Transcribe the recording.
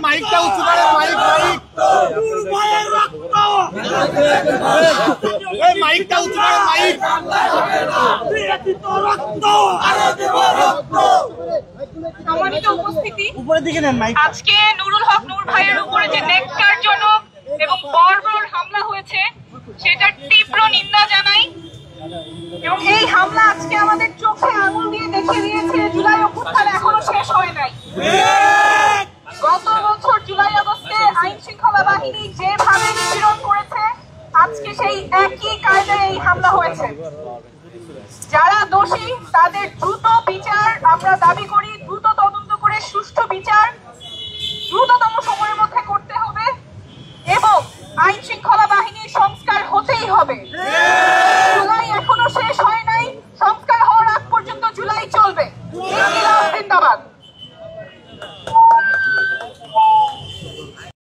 মাইকটা উঁচু করে, মাইক মাইক মাইকটা উঁচু করে, মাইক। সম্মানিত উপস্থিতি, আজকে নুরুল হক নূর ভাইয়ের উপরে যে ন্যাক্কারজনক এবং বর্বর হামলা হয়েছে সেটার তীব্র নিন্দা জানাই। এবং এই হামলা আজকে আমাদের চোখে আঙুল দিয়ে দেখিয়ে দিয়েছে জুলাই অভ্যুত্থান এখনো শেষ হয় নাই। গত বছর জুলাই আগস্টে আইন শৃঙ্খলা বাহিনী যেভাবে নিপীড়ন করেছে, আজকে সেই একই কায়দায় এই হামলা হয়েছে। যারা দোষী তাদের দ্রুত বিচার আমরা দাবি করি, দ্রুত তদন্ত করে সুষ্ঠু বিচার দ্রুততম সময়ের মধ্যে করতে হবে এবং আইন শৃঙ্খলা বাহিনীর সংস্কার হতেই হবে।